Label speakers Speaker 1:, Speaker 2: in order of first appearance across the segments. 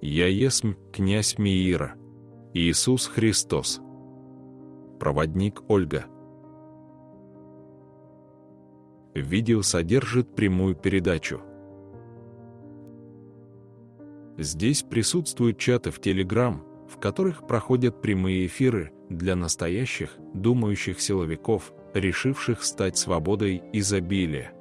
Speaker 1: Я есмь князь Миира. Иисус Христос. Проводник Ольга. Видео содержит прямую передачу. Здесь присутствуют чаты в Telegram, в которых проходят прямые эфиры для настоящих, думающих силовиков, решивших стать свободой изобилия.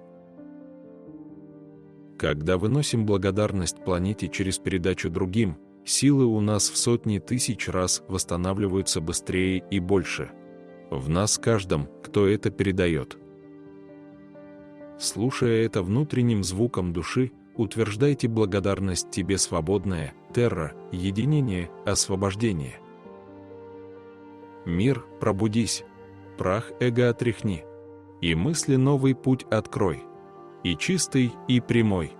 Speaker 1: Когда выносим благодарность планете через передачу другим, силы у нас в сотни тысяч раз восстанавливаются быстрее и больше. В нас каждом, кто это передает. Слушая это внутренним звуком души, утверждайте благодарность тебе, свободное, терра, единение, освобождение. Мир, пробудись, прах эго отряхни, и мысли новый путь открой, и чистый, и прямой.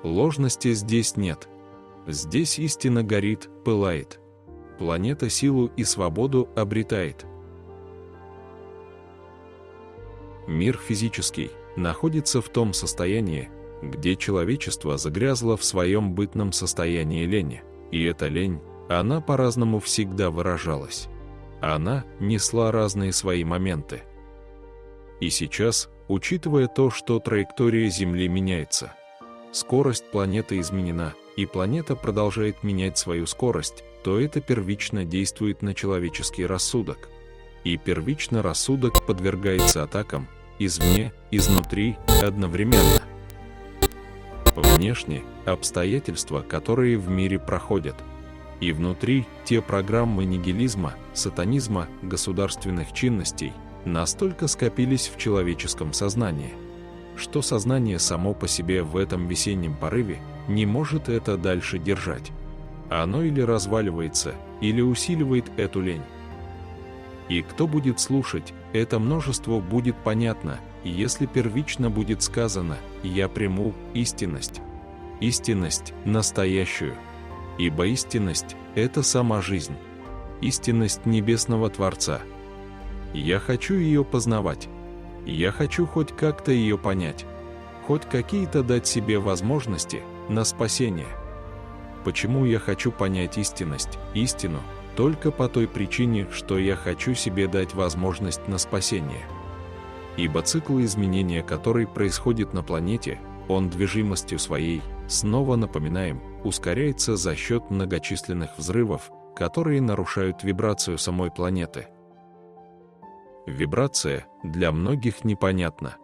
Speaker 1: Ложности здесь нет. Здесь истина горит, пылает. Планета силу и свободу обретает. Мир физический находится в том состоянии, где человечество загрязло в своем бытном состоянии лени. И эта лень, она по-разному всегда выражалась. Она несла разные свои моменты. И сейчас, учитывая то, что траектория Земли меняется, скорость планеты изменена, и планета продолжает менять свою скорость, то это первично действует на человеческий рассудок. И первично рассудок подвергается атакам извне, изнутри, одновременно. Внешне – обстоятельства, которые в мире проходят. И внутри – те программы нигилизма, сатанизма, государственных чинностей, настолько скопились в человеческом сознании, что сознание само по себе в этом весеннем порыве не может это дальше держать. Оно или разваливается, или усиливает эту лень. И кто будет слушать, это множество будет понятно, если первично будет сказано «Я приму истинность». Истинность настоящую. Ибо истинность – это сама жизнь. Истинность Небесного Творца. Я хочу ее познавать. Я хочу хоть как-то ее понять. Хоть какие-то дать себе возможности на спасение. Почему я хочу понять истинность, истину? Только по той причине, что я хочу себе дать возможность на спасение. Ибо цикл изменения, который происходит на планете, он движимостью своей, снова напоминаем, ускоряется за счет многочисленных взрывов, которые нарушают вибрацию самой планеты. Вибрация для многих непонятна.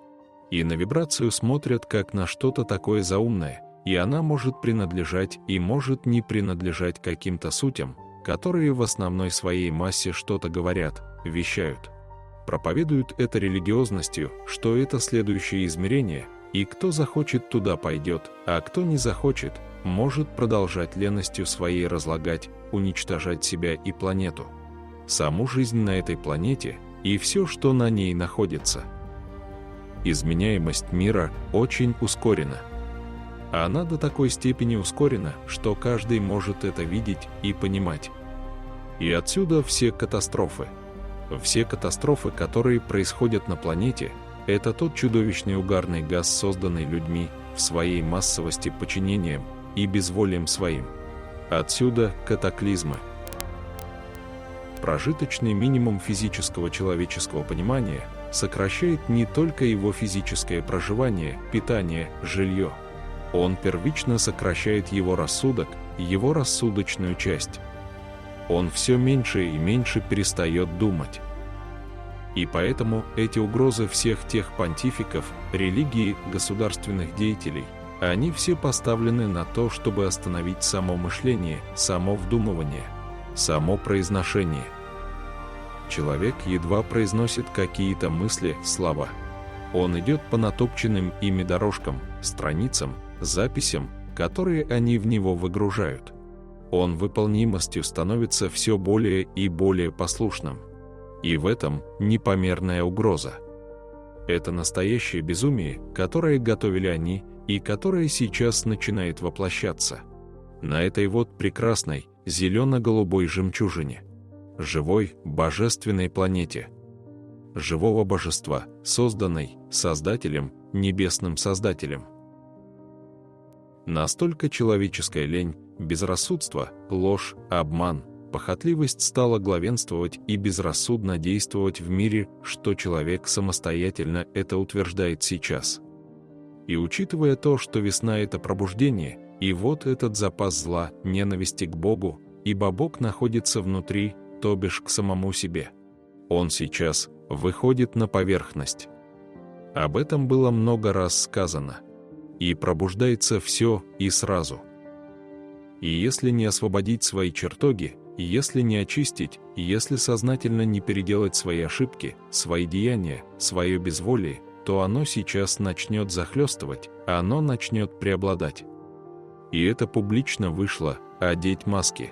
Speaker 1: И на вибрацию смотрят как на что-то такое заумное, и она может принадлежать и может не принадлежать каким-то сутям, которые в основной своей массе что-то говорят, вещают. Проповедуют это религиозностью, что это следующее измерение, и кто захочет, туда пойдет, а кто не захочет, может продолжать леностью своей разлагать, уничтожать себя и планету. Саму жизнь на этой планете и все, что на ней находится. Изменяемость мира очень ускорена. Она до такой степени ускорена, что каждый может это видеть и понимать. И отсюда все катастрофы. Все катастрофы, которые происходят на планете, это тот чудовищный угарный газ, созданный людьми в своей массовости подчинением и безволием своим. Отсюда катаклизмы. Прожиточный минимум физического человеческого понимания сокращает не только его физическое проживание, питание, жилье. Он первично сокращает его рассудок, его рассудочную часть. Он все меньше и меньше перестает думать. И поэтому эти угрозы всех тех понтификов, религии, государственных деятелей, они все поставлены на то, чтобы остановить само мышление, само вдумывание, само произношение. Человек едва произносит какие-то мысли, слова. Он идет по натопченным ими дорожкам, страницам, записям, которые они в него выгружают. Он выполнимостью становится все более и более послушным. И в этом непомерная угроза. Это настоящее безумие, которое готовили они, и которое сейчас начинает воплощаться. На этой вот прекрасной, зелено-голубой жемчужине. Живой, божественной планете. Живого божества, созданной Создателем, Небесным Создателем. Настолько человеческая лень, безрассудство, ложь, обман, похотливость стала главенствовать и безрассудно действовать в мире, что человек самостоятельно это утверждает сейчас. И учитывая то, что весна — это пробуждение, и вот этот запас зла, ненависти к Богу, ибо Бог находится внутри, то бишь к самому себе. Он сейчас выходит на поверхность. Об этом было много раз сказано. И пробуждается все и сразу. И если не освободить свои чертоги, если не очистить, если сознательно не переделать свои ошибки, свои деяния, свое безволие, то оно сейчас начнет захлестывать, а оно начнет преобладать. И это публично вышло, одеть маски.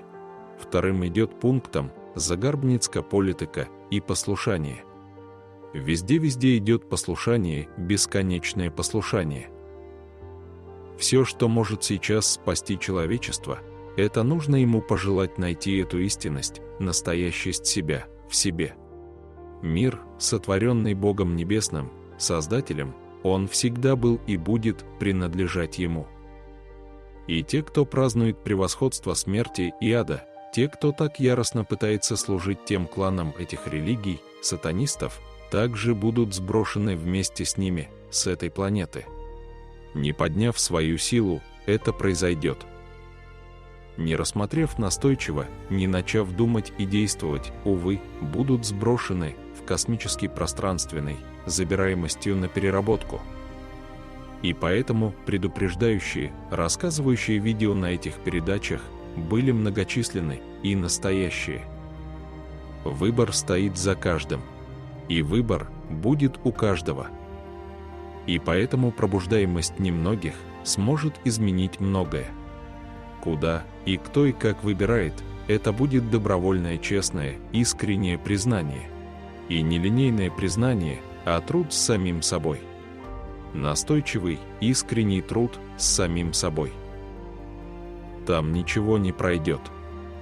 Speaker 1: Вторым идет пунктом загарбницкая политика и послушание. Везде идет послушание, бесконечное послушание. Все, что может сейчас спасти человечество, это нужно ему пожелать найти эту истинность, настоящесть себя, в себе. Мир, сотворенный Богом Небесным, Создателем, он всегда был и будет принадлежать ему. И те, кто празднует превосходство смерти и ада, те, кто так яростно пытается служить тем кланам этих религий, сатанистов, также будут сброшены вместе с ними, с этой планеты. Не подняв свою силу, это произойдет. Не рассмотрев настойчиво, не начав думать и действовать, увы, будут сброшены в космический пространственный, забираемостью на переработку. И поэтому предупреждающие, рассказывающие видео на этих передачах были многочисленны и настоящие. Выбор стоит за каждым. И выбор будет у каждого. И поэтому пробуждаемость немногих сможет изменить многое. Куда и кто и как выбирает, это будет добровольное, честное, искреннее признание. И не линейное признание, а труд с самим собой. Настойчивый, искренний труд с самим собой. Там ничего не пройдет.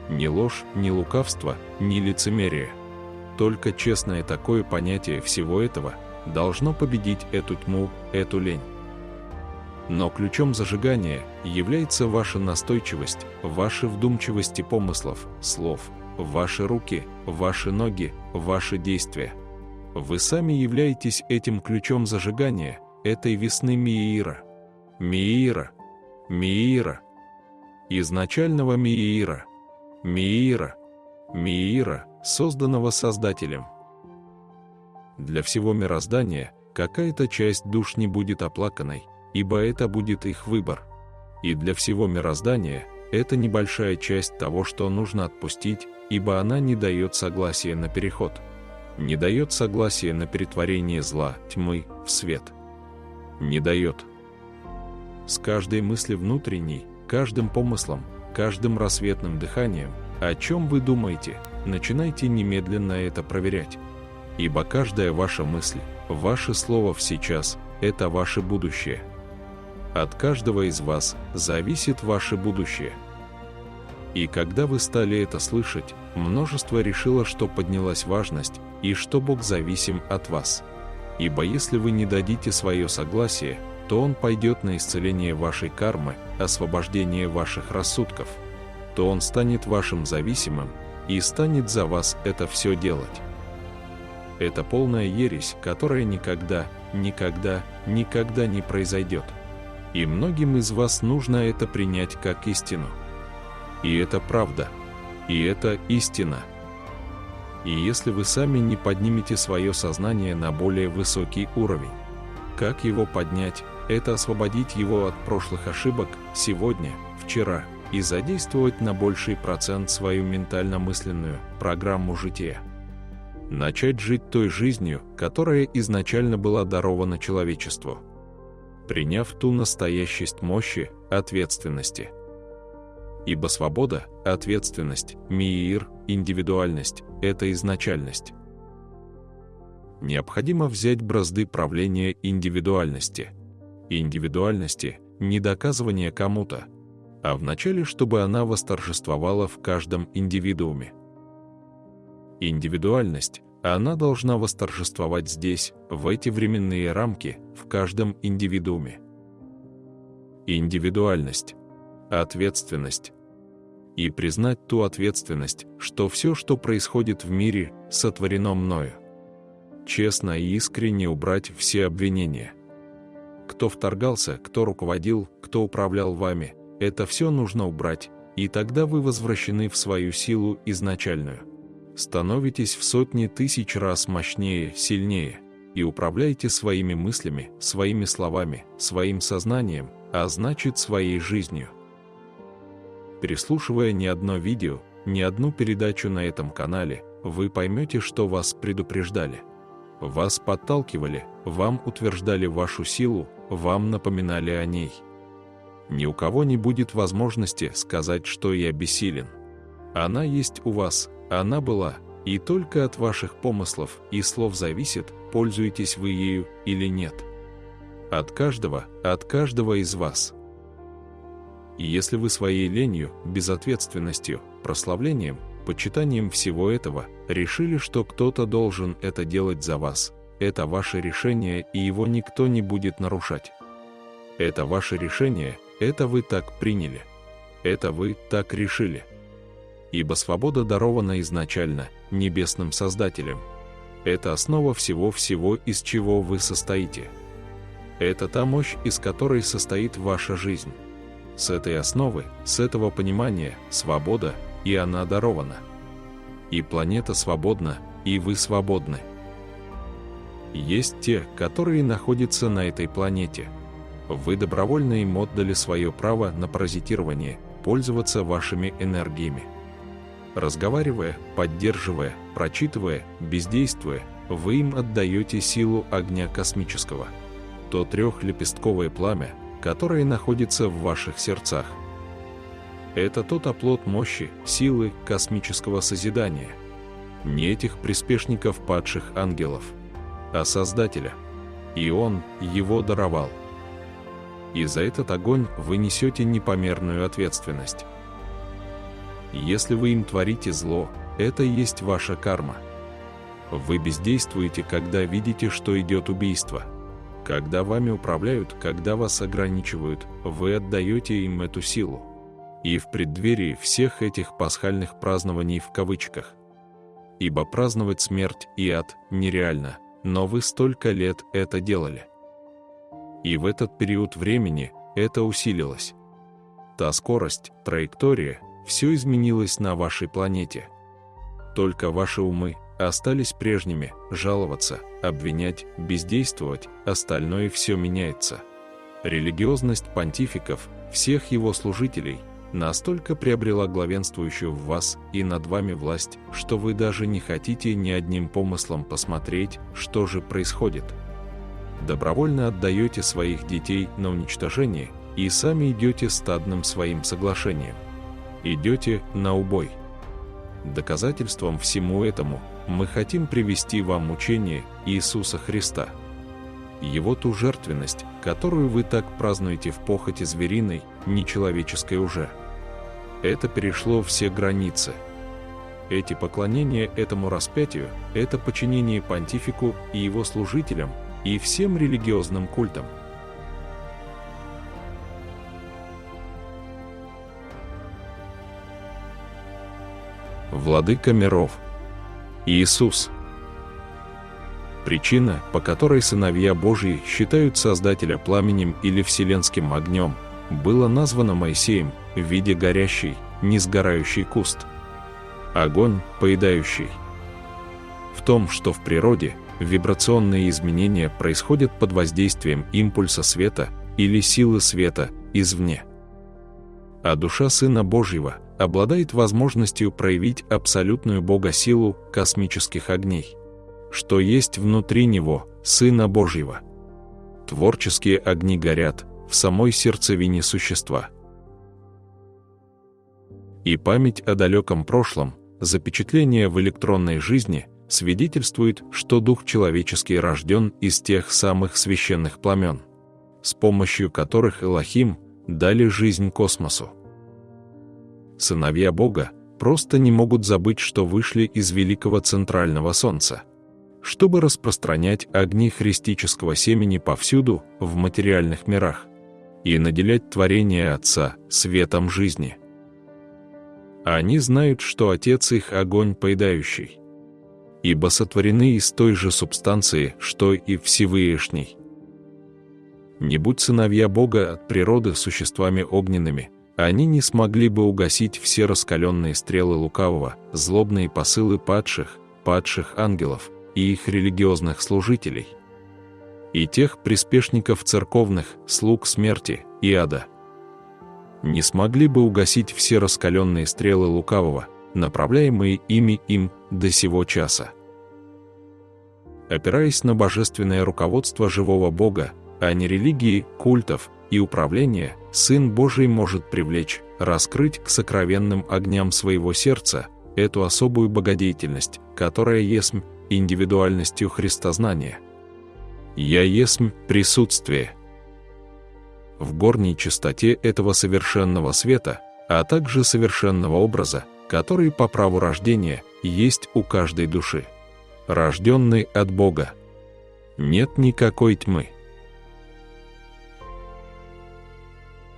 Speaker 1: Ни ложь, ни лукавство, ни лицемерие. Только честное такое понятие всего этого должно победить эту тьму, эту лень. Но ключом зажигания является ваша настойчивость, ваши вдумчивости помыслов, слов, ваши руки, ваши ноги, ваши действия. Вы сами являетесь этим ключом зажигания, этой весны Меира. Меира. Меира. Изначального Меира. Меира. Меира, созданного Создателем. Для всего мироздания какая-то часть душ не будет оплаканной, ибо это будет их выбор. И для всего мироздания это небольшая часть того, что нужно отпустить, ибо она не дает согласия на переход. Не дает согласия на перетворение зла, тьмы, в свет. Не дает. С каждой мыслью внутренней, каждым помыслом, каждым рассветным дыханием, о чем вы думаете, начинайте немедленно это проверять. Ибо каждая ваша мысль, ваше слово в сейчас – это ваше будущее. От каждого из вас зависит ваше будущее. И когда вы стали это слышать, множество решило, что поднялась важность и что Бог зависим от вас. Ибо если вы не дадите свое согласие, то Он пойдет на исцеление вашей кармы, освобождение ваших рассудков, то Он станет вашим зависимым и станет за вас это все делать. Это полная ересь, которая никогда, никогда, никогда не произойдет. И многим из вас нужно это принять как истину. И это правда. И это истина. И если вы сами не поднимете свое сознание на более высокий уровень, как его поднять? Это освободить его от прошлых ошибок сегодня, вчера, и задействовать на больший процент свою ментально-мысленную программу жития. Начать жить той жизнью, которая изначально была дарована человечеству, приняв ту настоящесть мощи, ответственности. Ибо свобода, ответственность, мир, индивидуальность – это изначальность. Необходимо взять бразды правления индивидуальности. Индивидуальности – не доказывание кому-то, а вначале, чтобы она восторжествовала в каждом индивидууме. Индивидуальность, она должна восторжествовать здесь, в эти временные рамки, в каждом индивидууме. индивидуальность, ответственность. И признать ту ответственность, что все, что происходит в мире, сотворено мною. Честно и искренне убрать все обвинения. Кто вторгался, кто руководил, кто управлял вами, это все нужно убрать, и тогда вы возвращены в свою силу изначальную. Становитесь в сотни тысяч раз мощнее, сильнее, и управляете своими мыслями, своими словами, своим сознанием, а значит своей жизнью. Переслушивая ни одно видео, ни одну передачу на этом канале, вы поймете, что вас предупреждали. Вас подталкивали, вам утверждали вашу силу, вам напоминали о ней. Ни у кого не будет возможности сказать, что я бессилен. Она есть у вас, она была, и только от ваших помыслов и слов зависит, пользуетесь вы ею или нет. От каждого из вас. И если вы своей ленью, безответственностью, прославлением, почитанием всего этого решили, что кто-то должен это делать за вас, это ваше решение, и его никто не будет нарушать. Это ваше решение, это вы так приняли. Это вы так решили. Ибо свобода дарована изначально небесным Создателем. Это основа всего-всего, из чего вы состоите. Это та мощь, из которой состоит ваша жизнь. С этой основы, с этого понимания, свобода, и она дарована. И планета свободна, и вы свободны. Есть те, которые находятся на этой планете. Вы добровольно им отдали свое право на паразитирование, пользоваться вашими энергиями. Разговаривая, поддерживая, прочитывая, бездействуя, вы им отдаете силу огня космического. То трехлепестковое пламя, которое находится в ваших сердцах. Это тот оплот мощи, силы космического созидания. Не этих приспешников падших ангелов, а Создателя. И Он его даровал. И за этот огонь вы несете непомерную ответственность. Если вы им творите зло, это и есть ваша карма. Вы бездействуете, когда видите, что идет убийство. Когда вами управляют, когда вас ограничивают, вы отдаете им эту силу. И в преддверии всех этих пасхальных празднований в кавычках. Ибо праздновать смерть и ад нереально, но вы столько лет это делали. И в этот период времени это усилилось. Та скорость, траектория, все изменилось на вашей планете. Только ваши умы остались прежними, жаловаться, обвинять, бездействовать, остальное все меняется. Религиозность понтификов, всех его служителей, настолько приобрела главенствующую в вас и над вами власть, что вы даже не хотите ни одним помыслом посмотреть, что же происходит. Добровольно отдаете своих детей на уничтожение и сами идете стадным своим соглашением. Идете на убой. Доказательством всему этому мы хотим привести вам учение Иисуса Христа. Его ту жертвенность, которую вы так празднуете в похоти звериной, нечеловеческой уже. Это перешло все границы. Эти поклонения этому распятию, это подчинение понтифику и его служителям, и всем религиозным культам. Владыка миров. Иисус. Причина, по которой сыновья Божьи считают Создателя пламенем или вселенским огнем, была названа Моисеем в виде горящий, несгорающий куст. Огонь, поедающий. В том, что в природе вибрационные изменения происходят под воздействием импульса света или силы света извне. А душа Сына Божьего обладает возможностью проявить абсолютную богосилу космических огней, что есть внутри него, Сына Божьего. Творческие огни горят в самой сердцевине существа. И память о далеком прошлом, запечатление в электронной жизни, свидетельствует, что дух человеческий рожден из тех самых священных пламен, с помощью которых Элохим дали жизнь космосу. Сыновья Бога просто не могут забыть, что вышли из великого центрального солнца, чтобы распространять огни христического семени повсюду в материальных мирах, и наделять творение Отца светом жизни. Они знают, что Отец их огонь поедающий, ибо сотворены из той же субстанции, что и Всевышний. Не будь сыновья Бога от природы существами огненными, они не смогли бы угасить все раскаленные стрелы лукавого, злобные посылы падших ангелов и их религиозных служителей, и тех приспешников церковных, слуг смерти и ада. Не смогли бы угасить все раскаленные стрелы лукавого, направляемые им до сего часа. Опираясь на божественное руководство живого Бога, а не религии, культов и управления, Сын Божий может привлечь, раскрыть к сокровенным огням своего сердца эту особую богодеятельность, которая есмь индивидуальностью христознания. «Я есмь присутствие». В горней чистоте этого совершенного света, а также совершенного образа, который по праву рождения есть у каждой души, рожденной от Бога, нет никакой тьмы.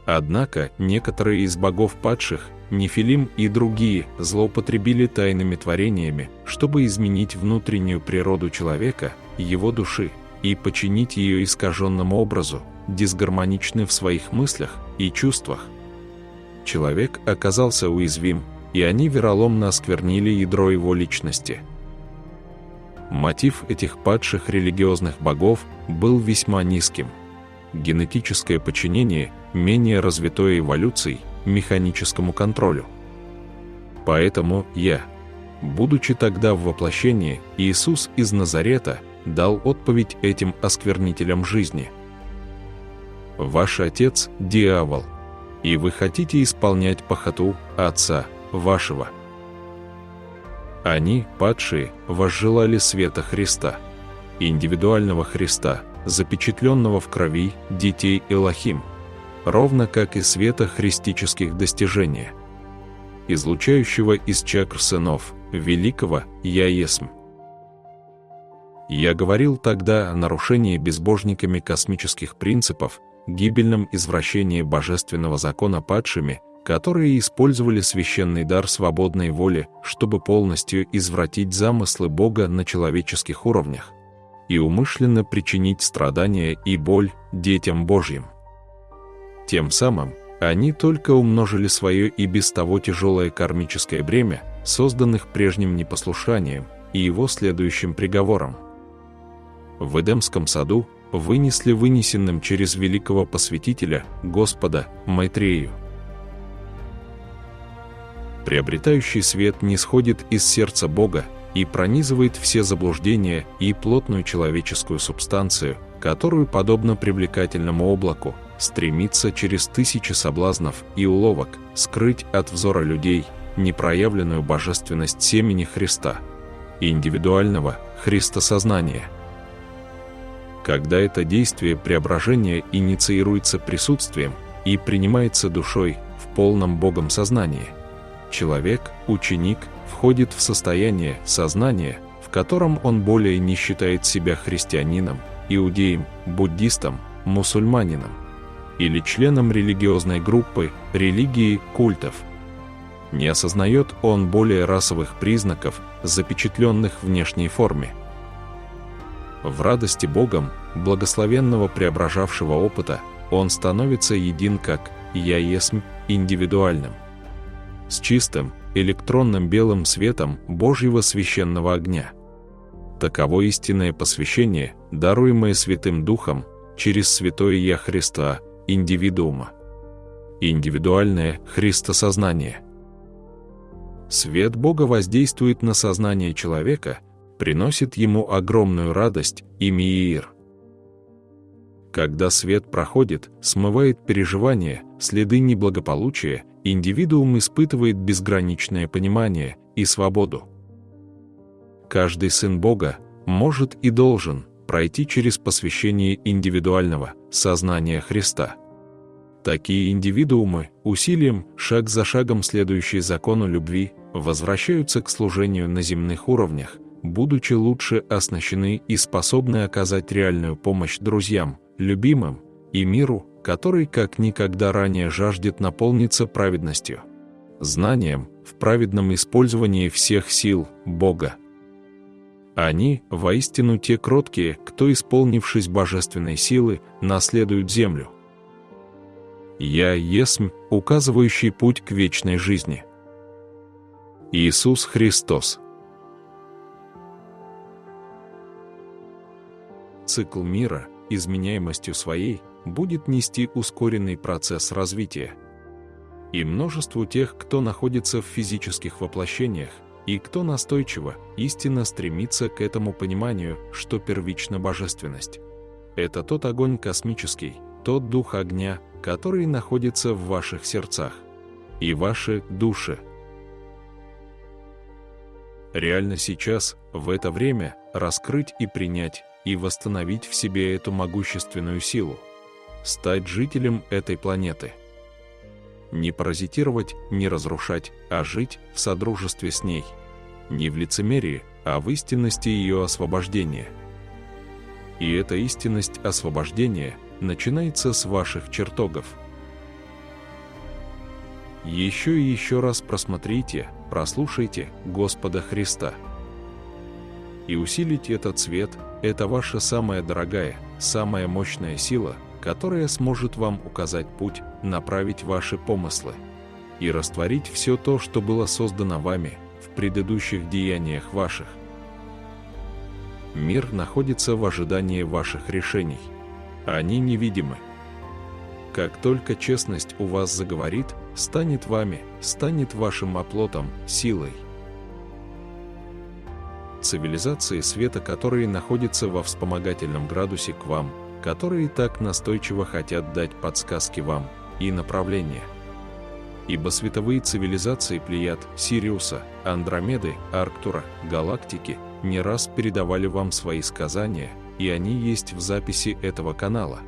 Speaker 1: Однако некоторые из богов падших, Нефилим и другие, злоупотребили тайными творениями, чтобы изменить внутреннюю природу человека, его души, и подчинить ее искаженному образу, дисгармоничны в своих мыслях и чувствах. Человек оказался уязвим, и они вероломно осквернили ядро его личности. Мотив этих падших религиозных богов был весьма низким. Генетическое подчинение менее развитой эволюцией механическому контролю. Поэтому будучи тогда в воплощении, Иисус из Назарета дал отповедь этим осквернителям жизни. «Ваш отец – дьявол, и вы хотите исполнять похоту отца вашего». Они, падшие, возжелали света Христа, индивидуального Христа, запечатленного в крови детей Элохим, ровно как и света христических достижений, излучающего из чакр сынов великого «Я есмь». Я говорил тогда о нарушении безбожниками космических принципов, гибельном извращении божественного закона падшими, которые использовали священный дар свободной воли, чтобы полностью извратить замыслы Бога на человеческих уровнях и умышленно причинить страдания и боль детям Божьим. Тем самым они только умножили свое и без того тяжелое кармическое бремя, созданных прежним непослушанием и его следующим приговором. В Эдемском саду вынесли вынесенным через великого посвятителя, Господа, Майтрею. Приобретающий свет нисходит из сердца Бога и пронизывает все заблуждения и плотную человеческую субстанцию, которую, подобно привлекательному облаку, стремится через тысячи соблазнов и уловок скрыть от взора людей непроявленную божественность семени Христа и индивидуального христосознания. Когда это действие преображения инициируется присутствием и принимается душой в полном Богом сознании, человек, ученик, входит в состояние сознания, в котором он более не считает себя христианином, иудеем, буддистом, мусульманином или членом религиозной группы, религии, культов. Не осознает он более расовых признаков, запечатленных в внешней форме. В радости Богом, благословенного преображавшего опыта, он становится един как «Я есмь» индивидуальным, с чистым, электронным белым светом Божьего священного огня. Таково истинное посвящение, даруемое Святым Духом через Святое Я Христа, индивидуума. Индивидуальное христосознание. Свет Бога воздействует на сознание человека, приносит ему огромную радость и мир. Когда свет проходит, смывает переживания, следы неблагополучия, индивидуум испытывает безграничное понимание и свободу. Каждый сын Бога может и должен пройти через посвящение индивидуального сознания Христа. Такие индивидуумы, усилием, шаг за шагом следующие закону любви, возвращаются к служению на земных уровнях, будучи лучше оснащены и способны оказать реальную помощь друзьям, любимым и миру который как никогда ранее жаждет наполниться праведностью, знанием в праведном использовании всех сил Бога. Они, воистину, те кроткие, кто, исполнившись божественной силы, наследуют землю. «Я есмь, указывающий путь к вечной жизни». Иисус Христос. Цикл мира, изменяемостью своей, будет нести ускоренный процесс развития. И множеству тех, кто находится в физических воплощениях, и кто настойчиво, истинно стремится к этому пониманию, что первична божественность. Это тот огонь космический, тот дух огня, который находится в ваших сердцах и ваши души. Реально сейчас, в это время, раскрыть и принять, и восстановить в себе эту могущественную силу, стать жителем этой планеты. Не паразитировать, не разрушать, а жить в содружестве с ней. Не в лицемерии, а в истинности ее освобождения. И эта истинность освобождения начинается с ваших чертогов. Еще и еще раз просмотрите, прослушайте Господа Христа. И усилить этот свет – это ваша самая дорогая, самая мощная сила, которая сможет вам указать путь, направить ваши помыслы и растворить все то, что было создано вами в предыдущих деяниях ваших. Мир находится в ожидании ваших решений. Они невидимы. Как только честность у вас заговорит, станет вами, станет вашим оплотом, силой. Цивилизации света, которые находятся во вспомогательном градусе к вам, которые так настойчиво хотят дать подсказки вам и направления. Ибо световые цивилизации Плеяд, Сириуса, Андромеды, Арктура, Галактики не раз передавали вам свои сказания, и они есть в записи этого канала.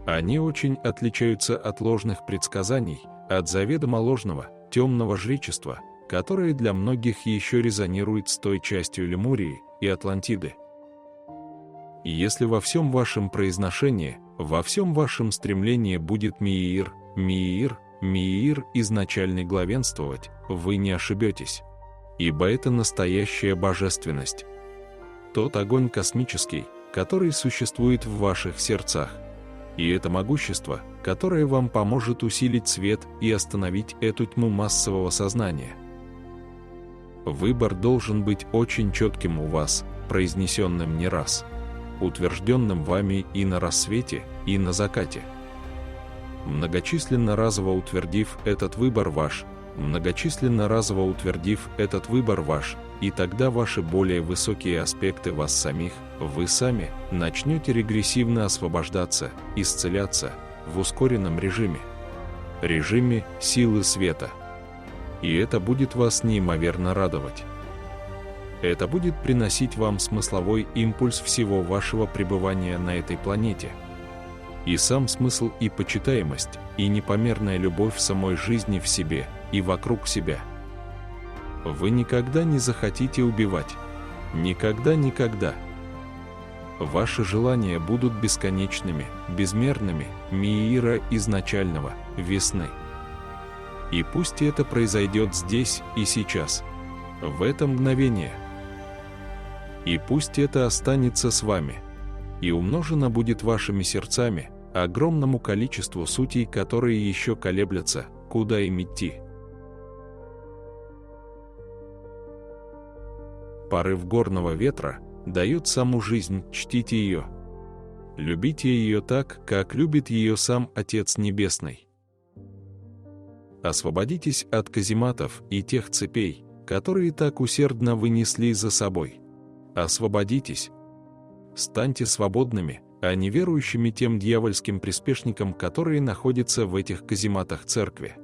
Speaker 1: Они очень отличаются от ложных предсказаний, от заведомо ложного, темного жречества, которое для многих еще резонирует с той частью Лемурии и Атлантиды. И если во всем вашем произношении, во всем вашем стремлении будет Миир, Миир, Миир изначальный главенствовать, вы не ошибетесь. Ибо это настоящая божественность. Тот огонь космический, который существует в ваших сердцах. И это могущество, которое вам поможет усилить свет и остановить эту тьму массового сознания. Выбор должен быть очень четким у вас, произнесенным не раз, утвержденным вами и на рассвете, и на закате. Многочисленно разово утвердив этот выбор ваш, и тогда ваши более высокие аспекты вас самих, вы сами, начнете регрессивно освобождаться, исцеляться в ускоренном режиме силы света. И это будет вас неимоверно радовать. Это будет приносить вам смысловой импульс всего вашего пребывания на этой планете. И сам смысл, и почитаемость, и непомерная любовь самой жизни в себе и вокруг себя. Вы никогда не захотите убивать. Никогда. Ваши желания будут бесконечными, безмерными, Миира изначального, весны. И пусть это произойдет здесь и сейчас, в это мгновение. И пусть это останется с вами, и умножено будет вашими сердцами огромному количеству сутей, которые еще колеблятся, куда им идти. Порыв горного ветра дает саму жизнь, чтите ее. Любите ее так, как любит ее сам Отец Небесный. Освободитесь от казематов и тех цепей, которые так усердно вы несли за собой. Освободитесь. Станьте свободными, а не верующими тем дьявольским приспешникам, которые находятся в этих казематах церкви.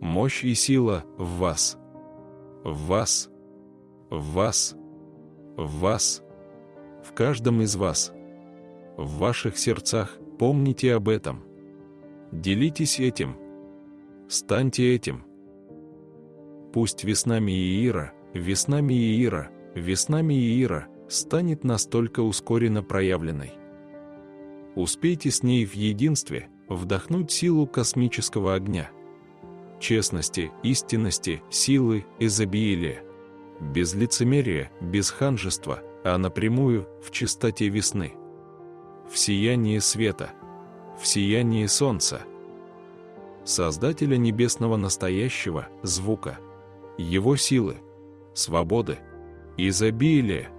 Speaker 1: Мощь и сила в вас. В вас. В вас. В вас. В каждом из вас. В ваших сердцах помните об этом. Делитесь этим. Станьте этим. Пусть весна Миира станет настолько ускоренно проявленной. Успейте с ней в единстве вдохнуть силу космического огня, честности, истинности, силы, изобилия, без лицемерия, без ханжества, а напрямую в чистоте весны, в сиянии света, в сиянии солнца, Создателя небесного настоящего звука, Его силы, свободы, изобилия.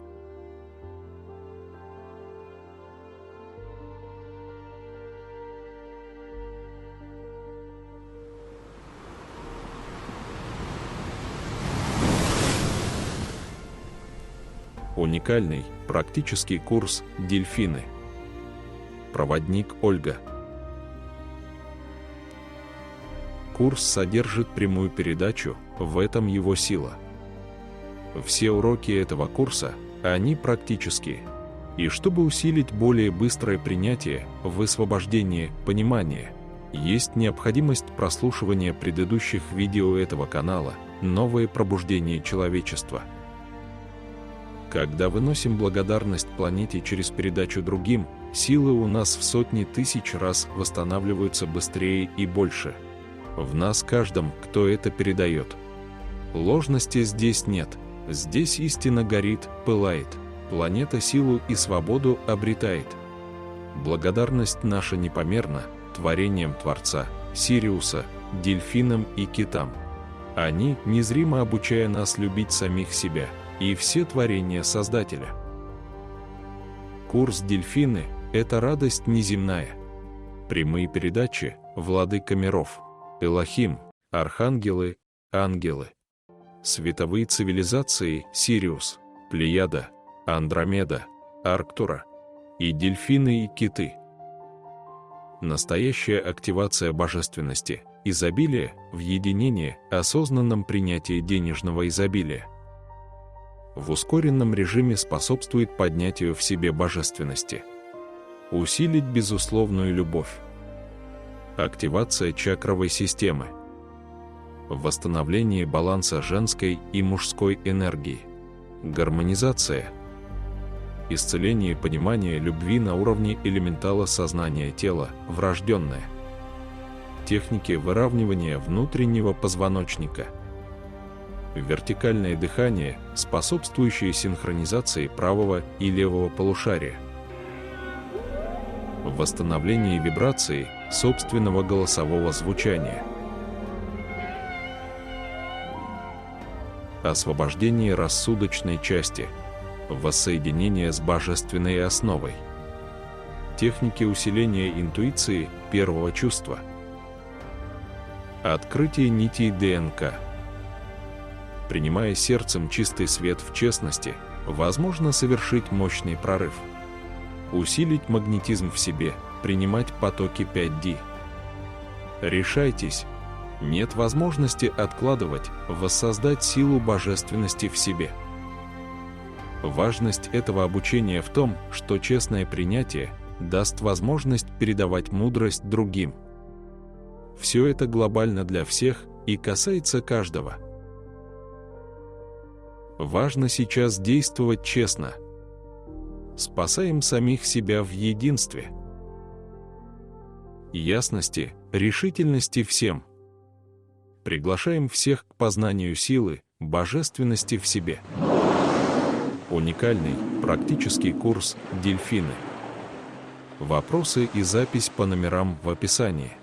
Speaker 1: Уникальный практический курс «Дельфины». Проводник Ольга. Курс содержит прямую передачу, в этом его сила. Все уроки этого курса, они практические. И чтобы усилить более быстрое принятие, высвобождение, понимание, есть необходимость прослушивания предыдущих видео этого канала «Новое пробуждение человечества». Когда выносим благодарность планете через передачу другим, силы у нас в сотни тысяч раз восстанавливаются быстрее и больше. В нас каждом, кто это передает. Ложности здесь нет, здесь истина горит, пылает, планета силу и свободу обретает. Благодарность наша непомерна творением Творца, Сириуса, дельфинам и китам. Они, незримо обучая нас любить самих себя и все творения Создателя. Курс «Дельфины» — это радость неземная. Прямые передачи «Владыка миров», Элохим, архангелы, ангелы. Световые цивилизации Сириус, Плеяда, Андромеда, Арктура. И дельфины и киты. Настоящая активация божественности, изобилия, в единении, осознанном принятии денежного изобилия. В ускоренном режиме способствует поднятию в себе божественности. Усилить безусловную любовь. Активация чакровой системы. Восстановление баланса женской и мужской энергии. Гармонизация. Исцеление понимания любви на уровне элементала сознания тела, врожденное. Техники выравнивания внутреннего позвоночника. Вертикальное дыхание, способствующее синхронизации правого и левого полушария. Восстановление вибрации собственного голосового звучания. Освобождение рассудочной части. Воссоединение с божественной основой. Техники усиления интуиции первого чувства. Открытие нитей ДНК. Принимая сердцем чистый свет в честности, возможно совершить мощный прорыв. Усилить магнетизм в себе, принимать потоки 5D. Решайтесь. Нет возможности откладывать, воссоздать силу божественности в себе. Важность этого обучения в том, что честное принятие даст возможность передавать мудрость другим. Все это глобально для всех и касается каждого. Важно сейчас действовать честно. Спасаем самих себя в единстве. Ясности, решительности всем. Приглашаем всех к познанию силы, божественности в себе. Уникальный, практический курс «Дельфины». Вопросы и запись по номерам в описании.